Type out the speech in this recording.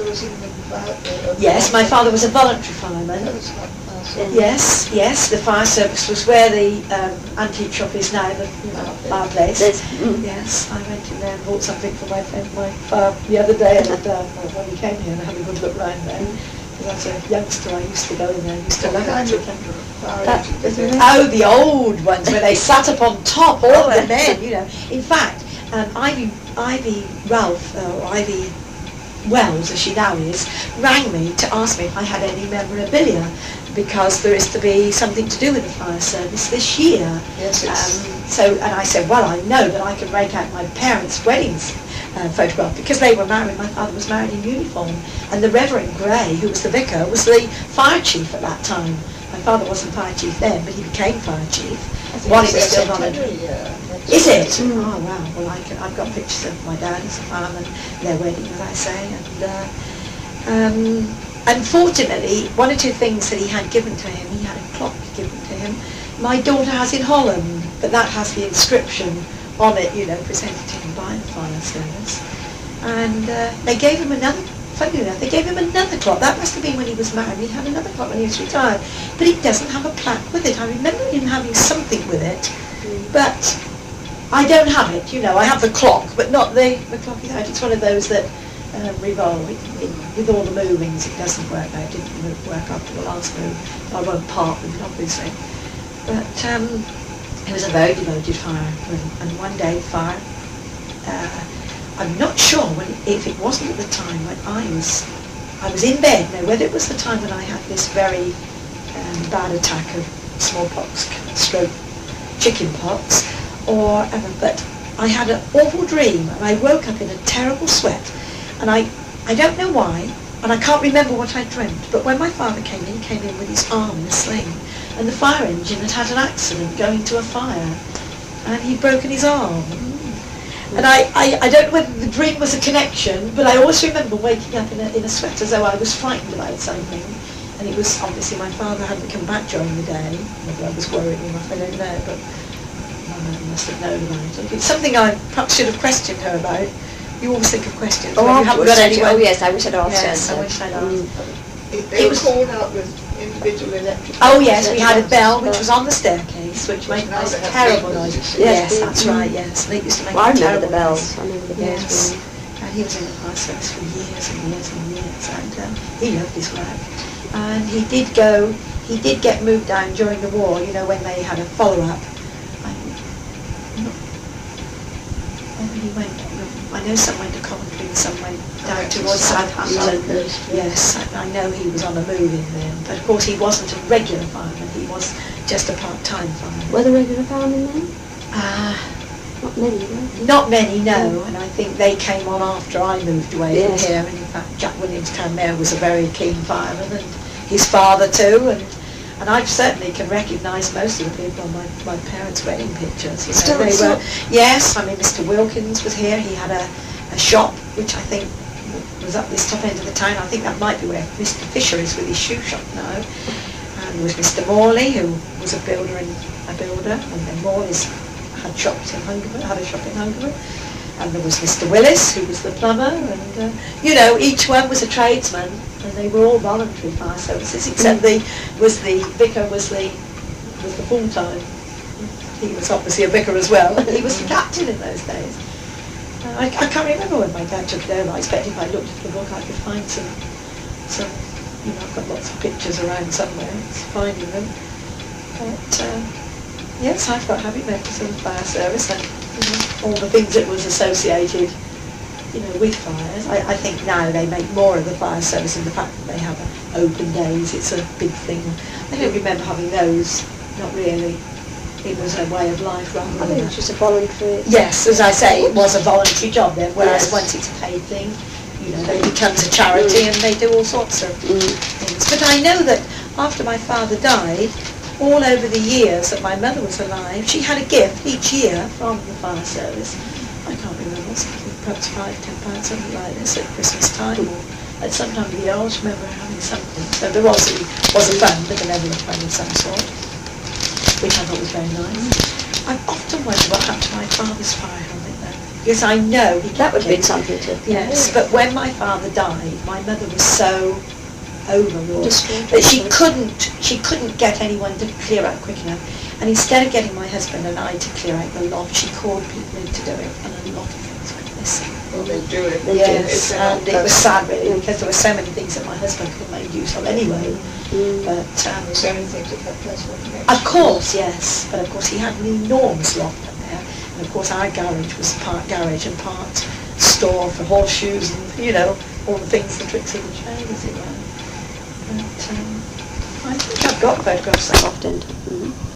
was in the fire. Yes, my father was a voluntary fireman. Yes, yes, the fire service was where the antique shop is now, the fireplace. Yes, I went in there and bought something for my friend, my father, the other day, and when he came here, and I had a good look round there. Because as a youngster, I used to go in there and used to love it. Oh, the old ones, where they sat up on top, all the men, you know. In fact, Ivy Ralph, or Ivy Wells, as she now is, rang me to ask me if I had any memorabilia, because there is to be something to do with the fire service this year. Yes, and I said, well, I know that I can rake out my parents' weddings photograph, because they were married. My father was married in uniform, and the Reverend Gray, who was the vicar, was the fire chief at that time. My father wasn't fire chief then, but he became fire chief while he was still on a... Is it? Oh wow! Well, I've got pictures of my dad as a fireman, their wedding, as I say, and unfortunately, one or two things that he had given to him, he had a clock given to him. My daughter has in Holland, but that has the inscription on it, you know, presented to him by the fire service. And they gave him another, funny enough, they gave him another clock. That must have been when he was married. He had another clock when he was retired. But he doesn't have a plaque with it. I remember him having something with it, but I don't have it, you know. I have the clock, but not the clock without. It's one of those that revolve. With all the movings, it doesn't work now. It didn't work after the last move. I won't part with it, obviously. But he was a very devoted fireman, and one day fire, I'm not sure if it wasn't at the time when I was in bed. Now, whether it was the time when I had this very bad attack of smallpox, stroke, chicken pox, or but I had an awful dream, and I woke up in a terrible sweat, and I don't know why, and I can't remember what I dreamt, but when my father came in, he came in with his arm in a sling, and the fire engine had an accident going to a fire, and he'd broken his arm. And I don't know whether the dream was a connection, but I always remember waking up in a sweat as though I was frightened about something. And it was obviously my father hadn't come back during the day, whether I was worried enough, I don't know, but my mum must have known about it. It's something I perhaps should have questioned her about. You always think of questions. Oh, you haven't got anyone. Oh yes, I wish I'd asked her. Yes, I wish I'd asked. It was called out with individual electric. Oh yes, we had a bell which was on the staircase, which made a terrible noise. Yes, that's right. Yes, and it used to make I a remember terrible the bells. noise. I remember the bells. Yes, and he was in the fire service for years and years and years, and he loved his work. And he did get moved down during the war. You know, when they had a follow-up. Whether he went, I know some went to Coventry and some went down towards Southampton. Yes, I know he was on a move in there. But of course he wasn't a regular fireman, he was just a part-time fireman. Were there regular firemen then? Not many, were Not many, no. And I think they came on after I moved away from here. And in fact, Jack Williams, town mayor, was a very keen fireman, and his father too. And I certainly can recognise most of the people on my parents' wedding pictures. You know, they were, yes, I mean, Mr. Wilkins was here. He had a shop, which I think was up this top end of the town. I think that might be where Mr. Fisher is with his shoe shop now. And there was Mr. Morley, who was a builder. And then Morley's had shops in Hungerford, had a shop in Hungerford. And there was Mr. Willis, who was the plumber, and you know, each one was a tradesman, and they were all voluntary fire services, except the vicar was the full-time. He was obviously a vicar as well. He was the captain in those days. I can't remember when my dad took it over. I expect if I looked at the book, I could find some. You know, I've got lots of pictures around somewhere. It's finding them. But yes, I've got happy memories of the fire service and all the things that was associated, you know, with fires. I think now they make more of the fire service in the fact that they have open days. It's a big thing. I don't remember having those. Not really. It was a way of life rather than... I think it was just a voluntary... Yes, as I say, it was a voluntary job then, whereas once it's a paid thing, you know, it becomes a charity and they do all sorts of things. But I know that after my father died, all over the years that my mother was alive, she had a gift each year from the fire service. I can't remember, something, perhaps £5, £10, something like this at Christmas time, or at some time of the year. I always remember having something. So there was a fund, a benevolent fund of some sort, which I thought was very nice. I've often wondered what happened to my father's fire helmet though. because I know he That would have been kept something to... Yes, but when my father died, my mother was so overwrought Distraught. that she couldn't get anyone to clear out quick enough. And instead of getting my husband and I to clear out the loft, she called people in to do it, and a lot of things went missing. Well, they do it. Yes, It's and it was sad really, because there were so many things that my husband could have made use of anyway. But There's so many things that have personal connection. of course, yes, but of course he had an enormous loft up there, and of course our garage was part garage and part store for horseshoes and, you know, all the things, the tricks of the trade, as it were. But I think I've got photographs of Loft end.